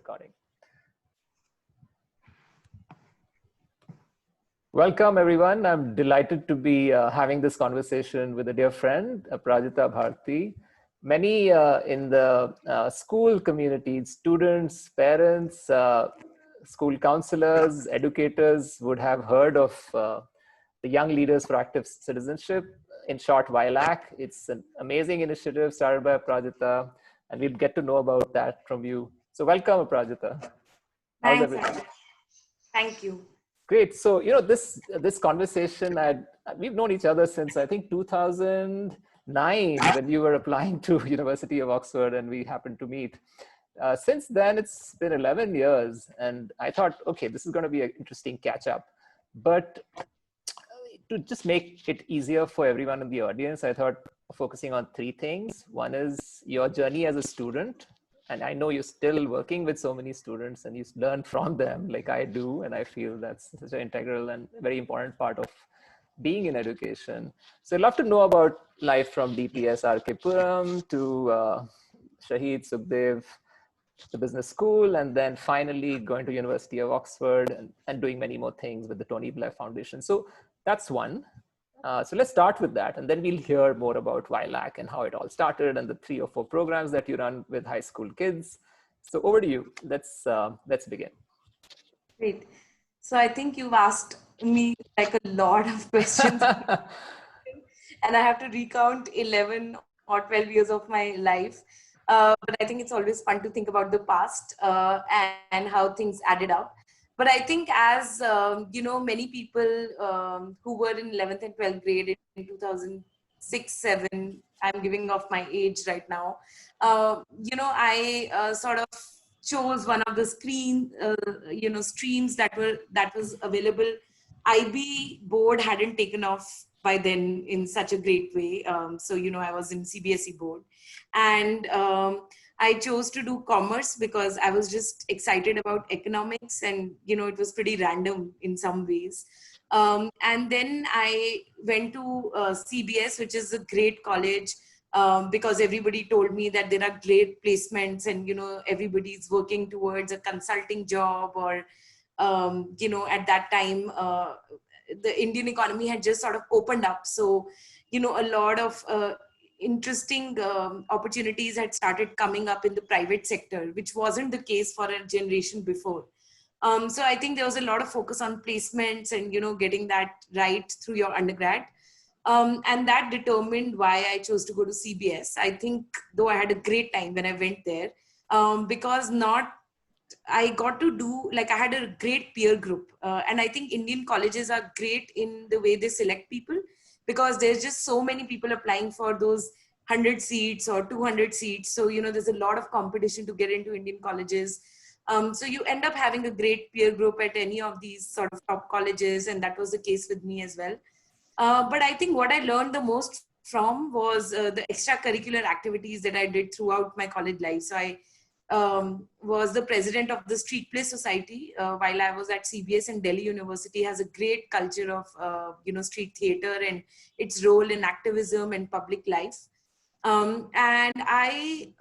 recording. Welcome, everyone. I'm delighted to be having this conversation with a dear friend, Aparajita Bharti. Many in the school community, students, parents, school counselors, educators would have heard of the Young Leaders for Active Citizenship, in short, YLAC. It's an amazing initiative started by Aparajita, and we'll get to know about that from you. So welcome, Aparajita. How's everything? Thank you. Great. So, this conversation, we've known each other since I think 2009 when you were applying to University of Oxford and we happened to meet. Since then, it's been 11 years and I thought, okay, this is going to be an interesting catch up. But to just make it easier for everyone in the audience, I thought focusing on three things. One is your journey as a student. And I know you're still working with so many students and you learn from them like I do. And I feel that's such an integral and very important part of being in education. So I'd love to know about life from DPS RK Puram to Shahid Sukhdev, the business school, and then finally going to University of Oxford and doing many more things with the Tony Blair Foundation. So that's one. So let's start with that, and then we'll hear more about YLAC and how it all started and the 3 or 4 programs that you run with high school kids. So over to you. Let's begin. Great. So I think you've asked me like a lot of questions and I have to recount 11 or 12 years of my life. But I think it's always fun to think about the past and how things added up. But I think as, many people who were in 11th and 12th grade in 2006-07, I'm giving off my age right now, I sort of chose one of the streams that was available. IB board hadn't taken off by then in such a great way. So, I was in CBSE board. And I chose to do commerce because I was just excited about economics and, it was pretty random in some ways. And then I went to CBS, which is a great college because everybody told me that there are great placements and, everybody's working towards a consulting job or, at that time, the Indian economy had just sort of opened up. So, a lot of interesting opportunities had started coming up in the private sector, which wasn't the case for a generation before. So I think there was a lot of focus on placements and, getting that right through your undergrad. And that determined why I chose to go to CBS. I think though I had a great time when I went there because I got to do, I had a great peer group. And I think Indian colleges are great in the way they select people, because there's just so many people applying for those 100 seats or 200 seats. So, there's a lot of competition to get into Indian colleges. So you end up having a great peer group at any of these sort of top colleges. And that was the case with me as well. But I think what I learned the most from was the extracurricular activities that I did throughout my college life. So I was the president of the Street Play Society while I was at CBS, and Delhi University has a great culture of, street theater and its role in activism and public life. And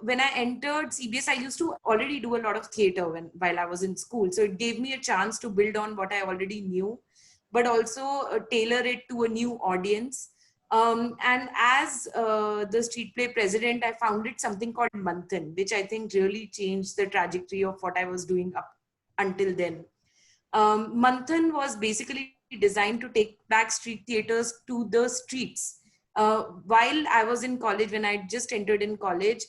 when I entered CBS, I used to already do a lot of theater while I was in school. So it gave me a chance to build on what I already knew, but also tailor it to a new audience. And as the Street Play president, I founded something called Manthan, which I think really changed the trajectory of what I was doing up until then. Manthan was basically designed to take back street theaters to the streets. While I was in college, when I just entered in college,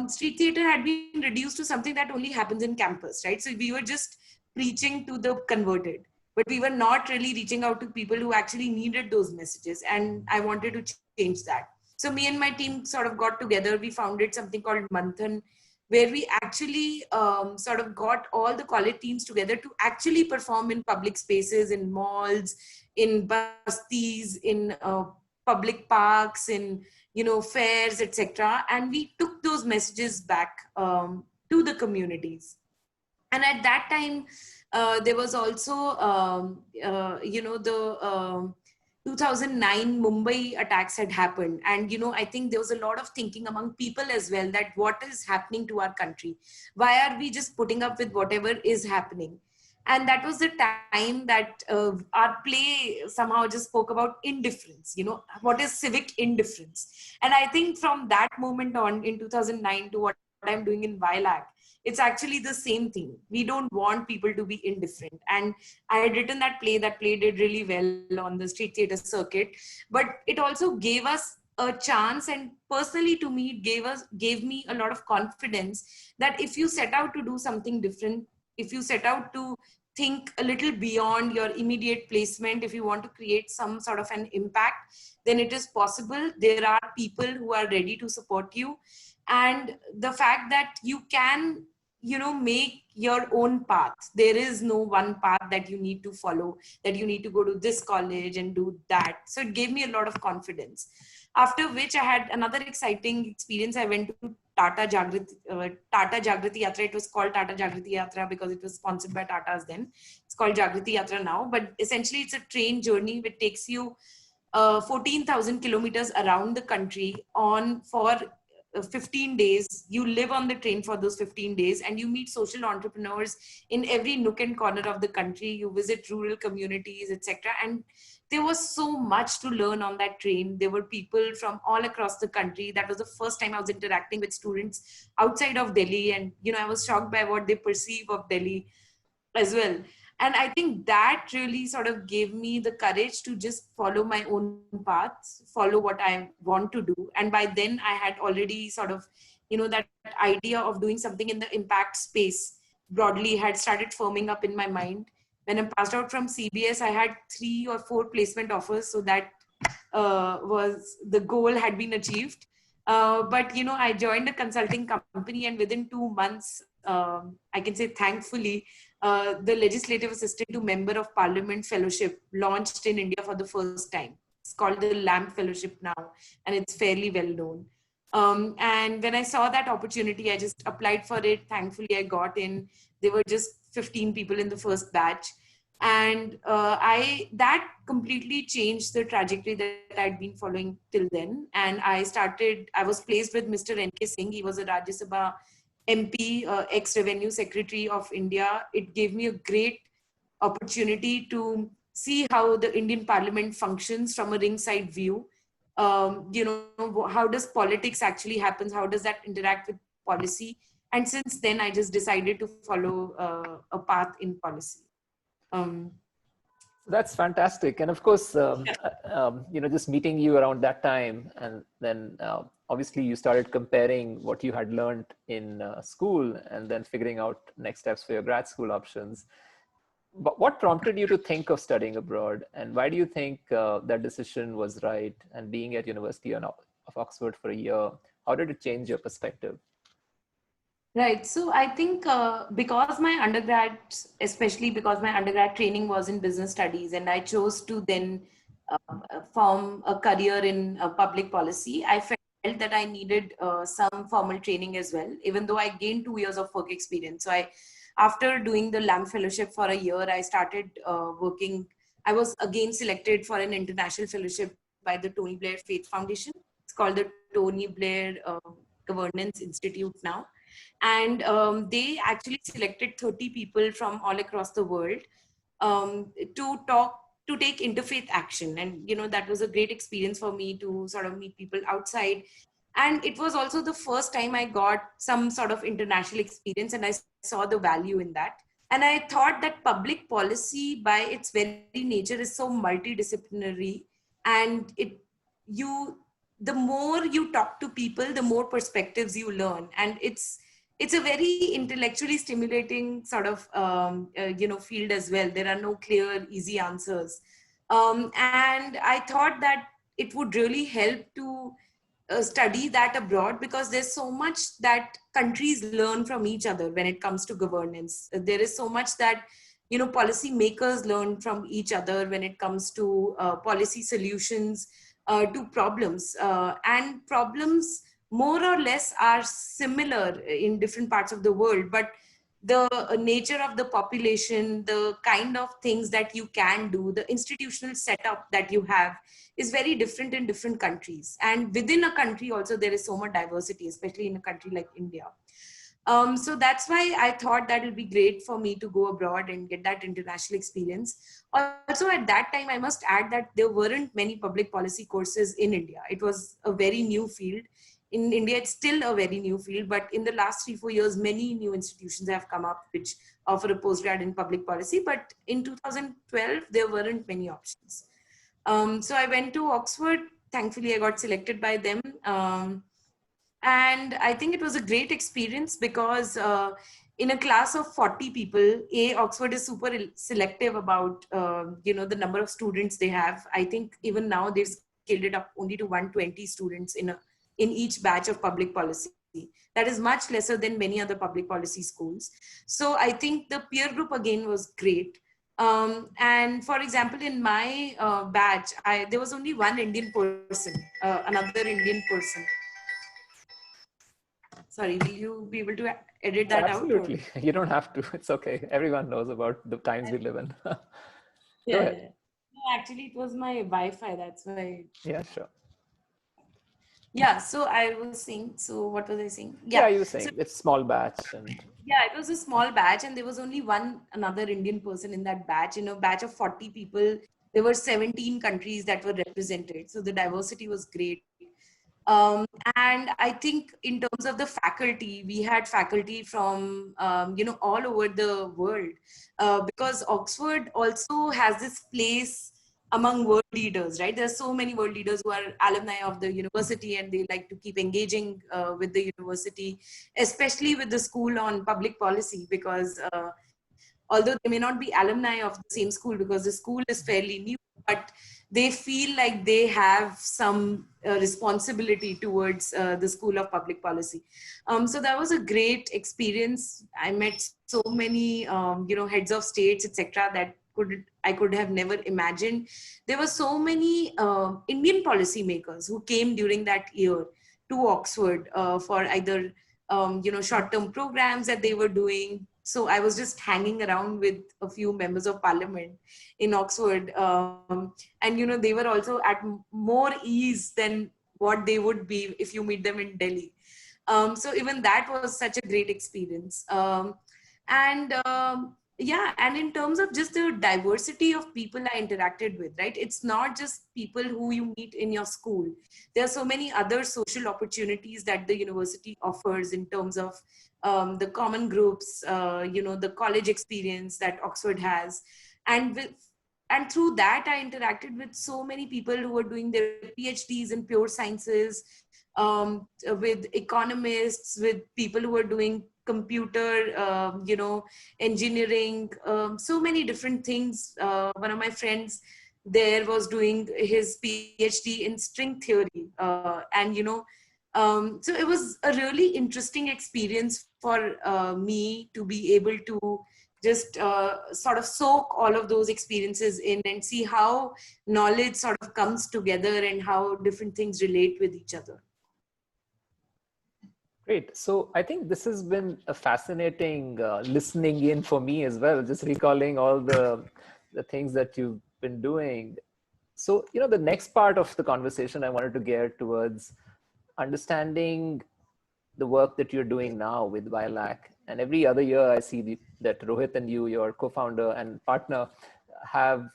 street theater had been reduced to something that only happens in campus, right? So we were just preaching to the converted, but we were not really reaching out to people who actually needed those messages. And I wanted to change that. So me and my team sort of got together. We founded something called Manthan, where we actually sort of got all the college teams together to actually perform in public spaces, in malls, in bastis, in public parks, in fairs, etc. And we took those messages back to the communities. And at that time, there was also, 2009 Mumbai attacks had happened. And, I think there was a lot of thinking among people as well that what is happening to our country? Why are we just putting up with whatever is happening? And that was the time that our play somehow just spoke about indifference, what is civic indifference? And I think from that moment on in 2009 to what I'm doing in YLAC, it's actually the same thing. We don't want people to be indifferent. And I had written that play did really well on the street theater circuit, but it also gave us a chance, and personally to me it gave me a lot of confidence that if you set out to do something different, if you set out to think a little beyond your immediate placement, if you want to create some sort of an impact, then it is possible. There are people who are ready to support you. And the fact that you can, make your own path. There is no one path that you need to follow, that you need to go to this college and do that. So it gave me a lot of confidence. After which I had another exciting experience. I went to Tata Jagriti Yatra. It was called Tata Jagriti Yatra because it was sponsored by Tata's then. It's called Jagriti Yatra now. But essentially it's a train journey which takes you 14,000 kilometers around the country for 15 days. You live on the train for those 15 days and you meet social entrepreneurs in every nook and corner of the country. You visit rural communities, etc. And there was so much to learn on that train. There were people from all across the country. That was the first time I was interacting with students outside of Delhi. And, I was shocked by what they perceive of Delhi as well. And I think that really sort of gave me the courage to just follow my own path, follow what I want to do. And by then I had already sort of, that idea of doing something in the impact space broadly had started firming up in my mind. When I passed out from CBS, I had 3 or 4 placement offers. So that was the goal had been achieved. But, I joined a consulting company, and within 2 months, I can say thankfully, the legislative assistant to member of parliament fellowship launched in India for the first time. It's called the LAMP fellowship now, and it's fairly well known. And when I saw that opportunity, I just applied for it. Thankfully, I got in. There were just 15 people in the first batch. And that completely changed the trajectory that I'd been following till then. And I was placed with Mr. N.K. Singh. He was a Rajya Sabha MP, ex-Revenue Secretary of India. It gave me a great opportunity to see how the Indian Parliament functions from a ringside view. How does politics actually happen? How does that interact with policy? And since then, I just decided to follow a path in policy. That's fantastic. And of course, just meeting you around that time, and then obviously you started comparing what you had learned in school and then figuring out next steps for your grad school options. But what prompted you to think of studying abroad, and why do you think that decision was right? And being at University of Oxford for a year, how did it change your perspective? Right. So I think because my undergrad, especially because my undergrad training was in business studies, and I chose to then form a career in public policy, I felt that I needed some formal training as well, even though I gained 2 years of work experience. So after doing the LAMP fellowship for a year, I started working. I was again selected for an international fellowship by the Tony Blair Faith Foundation. It's called the Tony Blair Governance Institute now. And they actually selected 30 people from all across the world to take interfaith action. And, that was a great experience for me to sort of meet people outside. And it was also the first time I got some sort of international experience, and I saw the value in that. And I thought that public policy by its very nature is so multidisciplinary, and the more you talk to people, the more perspectives you learn. And it's a very intellectually stimulating sort of, field as well. There are no clear, easy answers. And I thought that it would really help to study that abroad, because there's so much that countries learn from each other when it comes to governance. There is so much that, policy makers learn from each other when it comes to policy solutions to problems. And problems more or less are similar in different parts of the world, but the nature of the population, the kind of things that you can do, the institutional setup that you have is very different in different countries. And within a country also, there is so much diversity, especially in a country like India. So that's why I thought that it would be great for me to go abroad and get that international experience. Also, at that time, I must add that there weren't many public policy courses in India. It was a very new field. In India, it's still a very new field, but in the last 3-4 years, many new institutions have come up which offer a postgrad in public policy. But in 2012, there weren't many options. So I went to Oxford. Thankfully, I got selected by them. And I think it was a great experience because in a class of 40 people, Oxford is super selective about, the number of students they have. I think even now they've scaled it up only to 120 students in each batch of public policy. That is much lesser than many other public policy schools. So I think the peer group again was great. And for example, in my batch, there was only one Indian person, another Indian person. Sorry, will you be able to edit that out? Absolutely. You don't have to. It's okay. Everyone knows about the times we live in. Go ahead. No, actually, it was my Wi-Fi. That's why. Yeah, sure. Yeah, so I was saying, so what was I saying? Yeah, you were saying it's small batch. Yeah, it was a small batch and there was only another Indian person in that batch. In a batch of 40 people, there were 17 countries that were represented. So the diversity was great. And I think in terms of the faculty, we had faculty from, all over the world because Oxford also has this place among world leaders, right? There's so many world leaders who are alumni of the university and they like to keep engaging with the university, especially with the School on Public Policy, because although they may not be alumni of the same school because the school is fairly new, but they feel like they have some responsibility towards the School of Public Policy. So that was a great experience. I met so many, heads of states, etc., that I could have never imagined. There were so many Indian policymakers who came during that year to Oxford for either, short-term programs that they were doing. So I was just hanging around with a few members of parliament in Oxford. And, they were also at more ease than what they would be if you meet them in Delhi. So even that was such a great experience. And in terms of just the diversity of people I interacted with, right? It's not just people who you meet in your school. There are so many other social opportunities that the university offers in terms of the common groups, the college experience that Oxford has. And through that, I interacted with so many people who were doing their PhDs in pure sciences, with economists, with people who were doing computer, engineering, so many different things. One of my friends there was doing his PhD in string theory. So it was a really interesting experience for me to be able to just sort of soak all of those experiences in and see how knowledge sort of comes together and how different things relate with each other. Great. So I think this has been a fascinating listening in for me as well, just recalling all the things that you've been doing. So, the next part of the conversation I wanted to gear towards understanding the work that you're doing now with YLAC. And every other year I see that Rohit and you, your co-founder and partner, have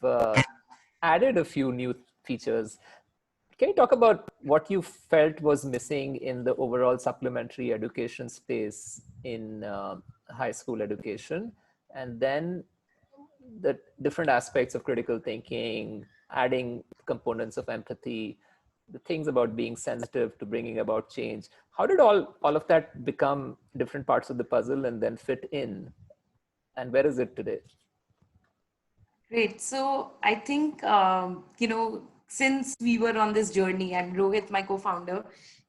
added a few new features. Can you talk about what you felt was missing in the overall supplementary education space in high school education? And then the different aspects of critical thinking, adding components of empathy, the things about being sensitive to bringing about change. How did all of that become different parts of the puzzle and then fit in? And where is it today? Great. So I think, since we were on this journey, and Rohit, my co-founder,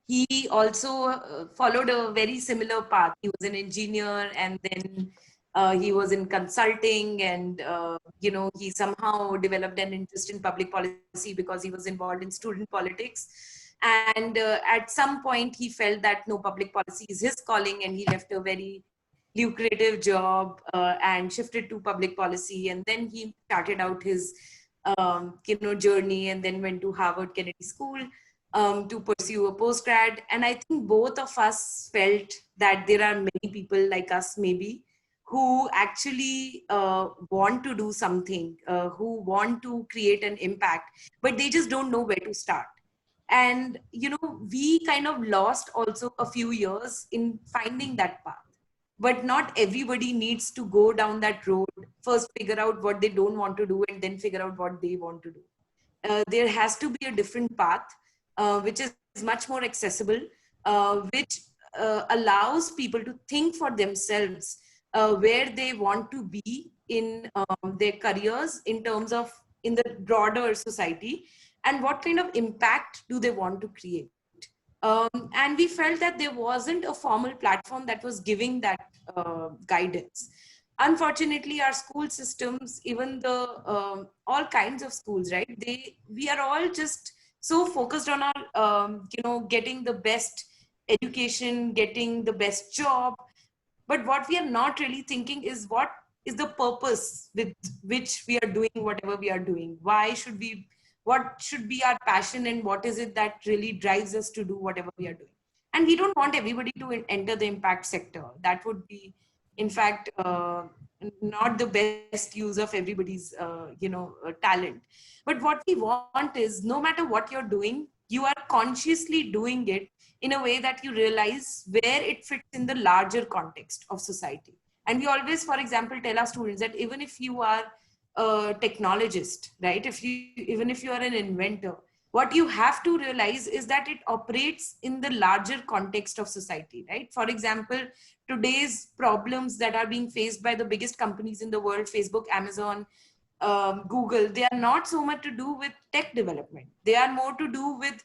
he also followed a very similar path. He was an engineer and then he was in consulting and, he somehow developed an interest in public policy because he was involved in student politics. And at some point he felt that no, public policy is his calling, and he left a very lucrative job and shifted to public policy. And then he started out his, journey, and then went to Harvard Kennedy School to pursue a postgrad. And I think both of us felt that there are many people like us, maybe, who actually want to do something, who want to create an impact, but they just don't know where to start. And, we kind of lost also a few years in finding that path. But not everybody needs to go down that road, first figure out what they don't want to do, and then figure out what they want to do. There has to be a different path, which is much more accessible, which allows people to think for themselves where they want to be in their careers in terms of in the broader society, and what kind of impact do they want to create. And we felt that there wasn't a formal platform that was giving that guidance. Unfortunately, our school systems, even the all kinds of schools, right? We are all just so focused on our, getting the best education, getting the best job. But what we are not really thinking is what is the purpose with which we are doing whatever we are doing. What should be our passion, and what is it that really drives us to do whatever we are doing. And we don't want everybody to enter the impact sector. That would be, in fact, not the best use of everybody's, talent. But what we want is, no matter what you're doing, you are consciously doing it in a way that you realize where it fits in the larger context of society. And we always, for example, tell our students that even if you are a technologist, right? Even if you are an inventor, what you have to realize is that it operates in the larger context of society, right? For example, today's problems that are being faced by the biggest companies in the world, Facebook, Amazon, Google, they are not so much to do with tech development. They are more to do with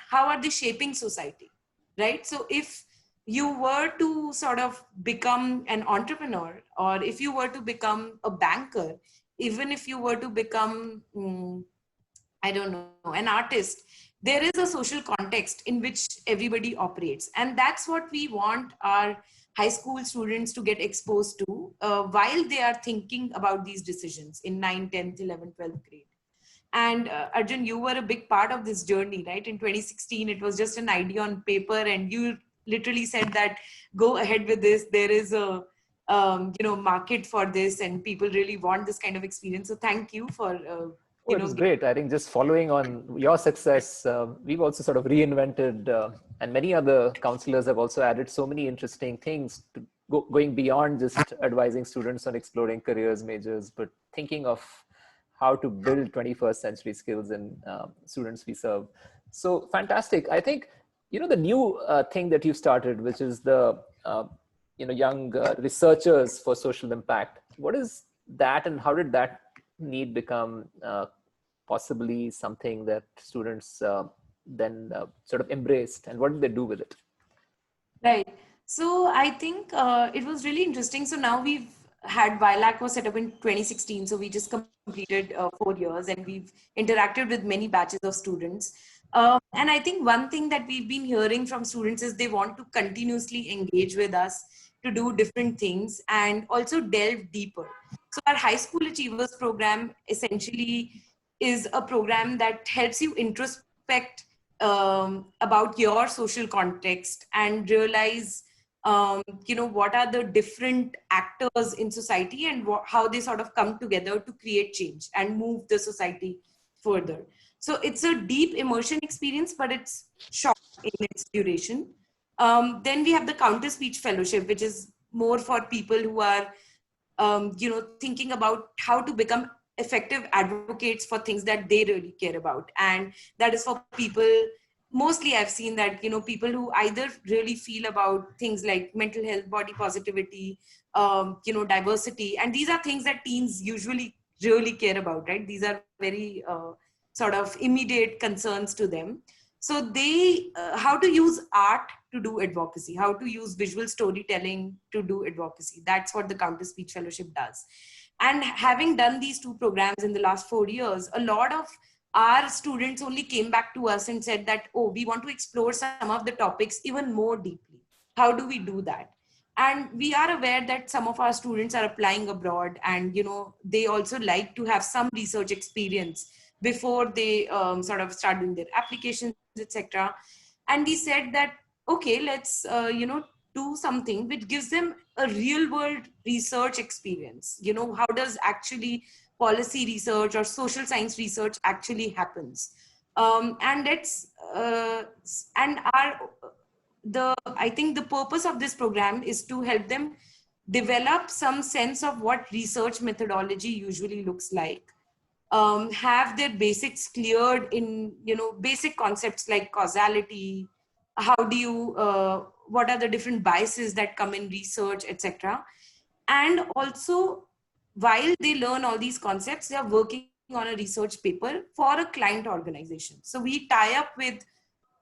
how are they shaping society, right? So if you were to sort of become an entrepreneur, or if you were to become a banker, even if you were to become, I don't know, an artist, there is a social context in which everybody operates. And that's what we want our high school students to get exposed to while they are thinking about these decisions in 9th, 10th, 11th, 12th grade. And Arjun, you were a big part of this journey, right? In 2016, it was just an idea on paper, and you literally said that go ahead with this. There is a market for this, and people really want this kind of experience. So thank you for it was great. I think just following on your success, we've also sort of reinvented, and many other counselors have also added so many interesting things to going beyond just advising students on exploring careers, majors, but thinking of how to build 21st century skills in students we serve. So fantastic. I think, the new thing that you started, which is the, young researchers for social impact. What is that, and how did that need become possibly something that students then sort of embraced, and what did they do with it? Right. So I think it was really interesting. So now we've had YLAC was set up in 2016. So we just completed 4 years, and we've interacted with many batches of students. And I think one thing that we've been hearing from students is they want to continuously engage with us to do different things and also delve deeper. So our High School Achievers program essentially is a program that helps you introspect about your social context and realize, what are the different actors in society, and how they sort of come together to create change and move the society further. So it's a deep immersion experience, but it's short in its duration. Then we have the Counter Speech Fellowship, which is more for people who are, thinking about how to become effective advocates for things that they really care about. And that is for people, mostly I've seen that, people who either really feel about things like mental health, body positivity, diversity. And these are things that teens usually really care about, right? These are very sort of immediate concerns to them. So they, how to use art to do advocacy, how to use visual storytelling to do advocacy. That's what the Counter Speech Fellowship does. And having done these two programs in the last 4 years, a lot of our students only came back to us and said that, oh, we want to explore some of the topics even more deeply. How do we do that? And we are aware that some of our students are applying abroad, and they also like to have some research experience before they sort of start doing their applications, etc. And we said that, okay, let's do something which gives them a real world research experience. How does actually policy research or social science research actually happens? And let's and our the I think the purpose of this program is to help them develop some sense of what research methodology usually looks like, have their basics cleared in basic concepts like causality, how do you what are the different biases that come in research, etc. And also, while they learn all these concepts, they are working on a research paper for a client organization. So we tie up with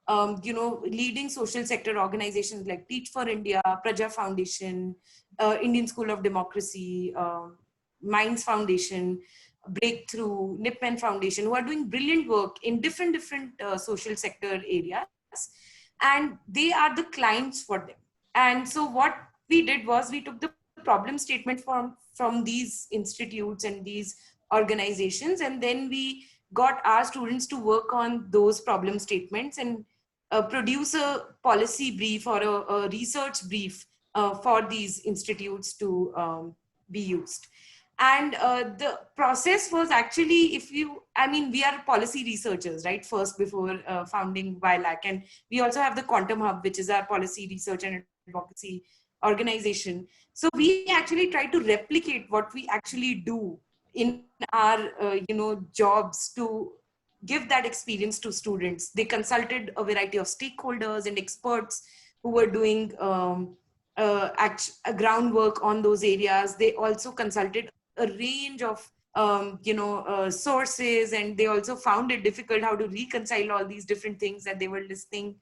leading social sector organizations like Teach for India, Praja Foundation, Indian School of Democracy, Minds Foundation, Breakthrough, Nipman Foundation, who are doing brilliant work in different social sector areas, and they are the clients for them. And so what we did was we took the problem statement from these institutes and these organizations, and then we got our students to work on those problem statements and produce a policy brief or a research brief for these institutes to be used. And the process was actually, we are policy researchers, right? First, before founding YLAC. And we also have the Quantum Hub, which is our policy research and advocacy organization. So we actually try to replicate what we actually do in our, jobs to give that experience to students. They consulted a variety of stakeholders and experts who were doing groundwork on those areas. They also consulted a range of sources, and they also found it difficult how to reconcile all these different things that they were listing.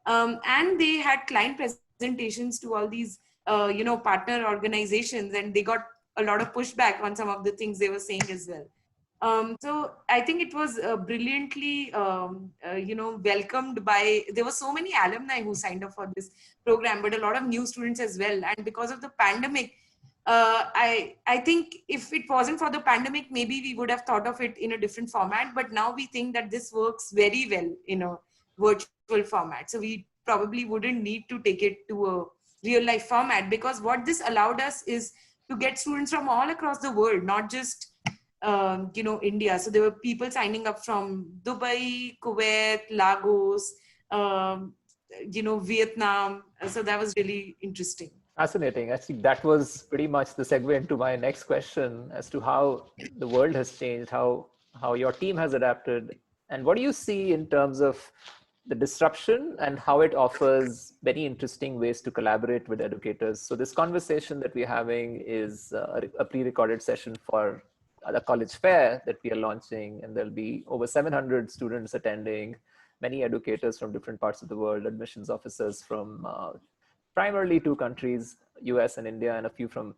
And they had client presentations to all these partner organizations, and they got a lot of pushback on some of the things they were saying as well. So I think it was brilliantly, welcomed by, there were so many alumni who signed up for this program, but a lot of new students as well. And because of the pandemic, I think if it wasn't for the pandemic, maybe we would have thought of it in a different format. But now we think that this works very well in a virtual format. So we probably wouldn't need to take it to a real life format, because what this allowed us is to get students from all across the world, not just India. So there were people signing up from Dubai, Kuwait, Lagos, Vietnam. So that was really interesting. Fascinating. Actually, that was pretty much the segue into my next question as to how the world has changed, how your team has adapted, and what do you see in terms of the disruption and how it offers very interesting ways to collaborate with educators. So this conversation that we're having is a pre-recorded session for the college fair that we are launching, and there'll be over 700 students attending, many educators from different parts of the world, admissions officers from primarily two countries, US and India, and a few from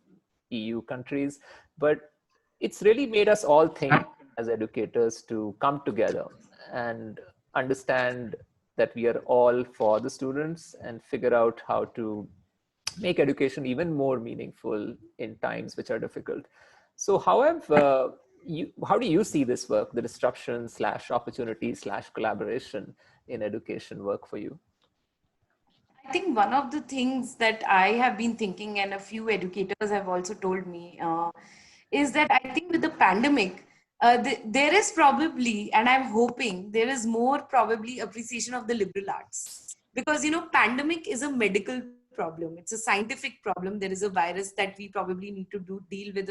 EU countries. But it's really made us all think as educators to come together and understand that we are all for the students and figure out how to make education even more meaningful in times which are difficult. So how do you see this work, the disruption / opportunity / collaboration in education work for you? I think one of the things that I have been thinking, and a few educators have also told me, is that I think with the pandemic, there is probably, and I'm hoping there is more probably appreciation of the liberal arts, because pandemic is a medical problem. It's a scientific problem. There is a virus that we probably need to deal with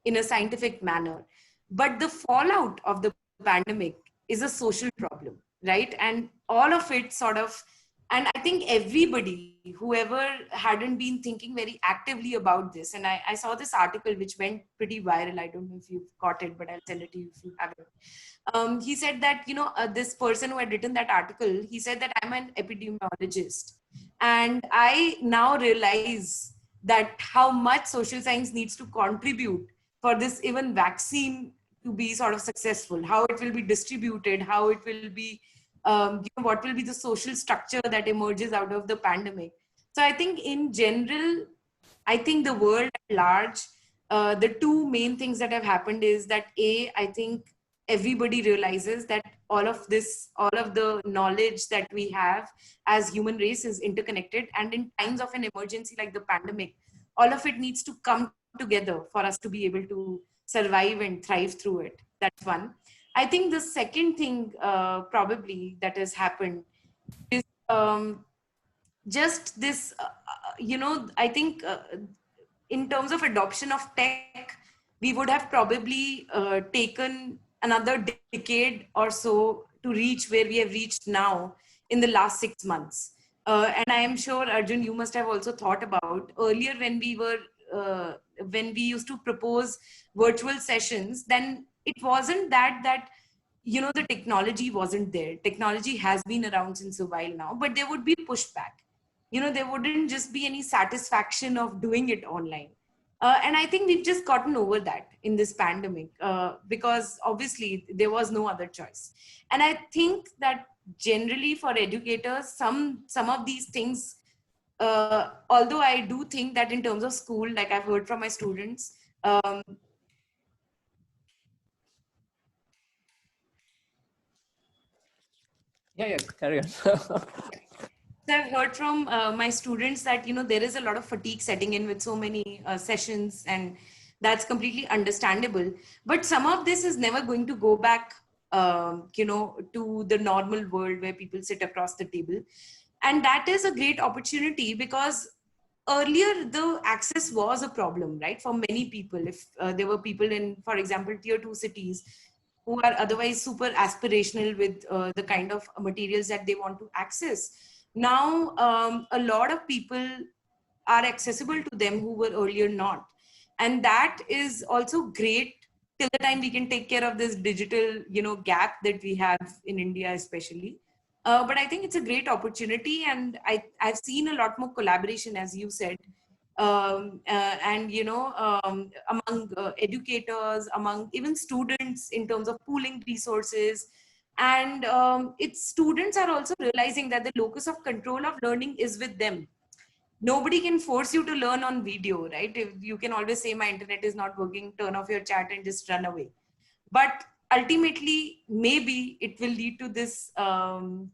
in a scientific manner. But the fallout of the pandemic is a social problem, right? And all of it sort of, and I think everybody, whoever hadn't been thinking very actively about this, and I saw this article which went pretty viral. I don't know if you've got it, but I'll send it to you if you haven't. He said that, this person who had written that article, he said that I'm an epidemiologist. And I now realize that how much social science needs to contribute for this even vaccine to be sort of successful, how it will be distributed, how it will be, what will be the social structure that emerges out of the pandemic. So I think in general, I think the world at large, the two main things that have happened is that I think everybody realizes that all of this, all of the knowledge that we have as human race is interconnected. And in times of an emergency like the pandemic, all of it needs to come together for us to be able to survive and thrive through it. That's one. I think the second thing probably that has happened is just this, I think in terms of adoption of tech, we would have probably taken another decade or so to reach where we have reached now in the last 6 months. And I am sure, Arjun, you must have also thought about earlier when we used to propose virtual sessions, then it wasn't that the technology wasn't there. Technology has been around since a while now, but there would be pushback. There wouldn't just be any satisfaction of doing it online. And I think we've just gotten over that in this pandemic, because obviously there was no other choice. And I think that generally for educators, some of these things, although I do think that in terms of school, like I've heard from my students, Yeah, carry on. I've heard from my students that there is a lot of fatigue setting in with so many sessions, and that's completely understandable. But some of this is never going to go back, to the normal world where people sit across the table, and that is a great opportunity because earlier the access was a problem, right, for many people. If there were people in, for example, tier 2 cities who are otherwise super aspirational with the kind of materials that they want to access. Now, a lot of people are accessible to them who were earlier not. And that is also great till the time we can take care of this digital, gap that we have in India, especially. But I think it's a great opportunity, and I've seen a lot more collaboration, as you said, and among educators, among even students, in terms of pooling resources. And its students are also realizing that the locus of control of learning is with them. Nobody can force you to learn on video, right? If you can always say my internet is not working, turn off your chat and just run away. But ultimately, maybe it will lead to this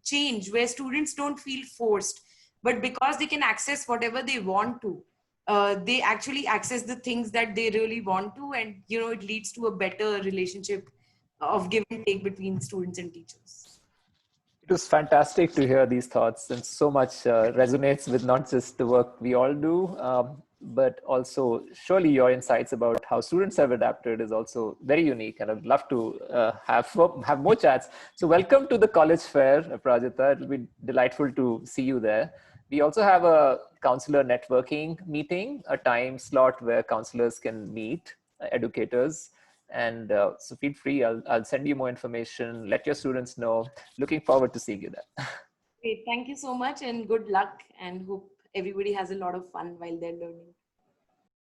change where students don't feel forced, but because they can access whatever they want to, they actually access the things that they really want to, and it leads to a better relationship of give and take between students and teachers. It was fantastic to hear these thoughts, and so much resonates with not just the work we all do, but also surely your insights about how students have adapted is also very unique, and I'd love to have more chats. So welcome to the College Fair, Aparajita. It'll be delightful to see you there. We also have a counselor networking meeting, a time slot where counselors can meet educators. And so feel free, I'll send you more information, let your students know. Looking forward to seeing you there. Great. Thank you so much, and good luck, and hope everybody has a lot of fun while they're learning.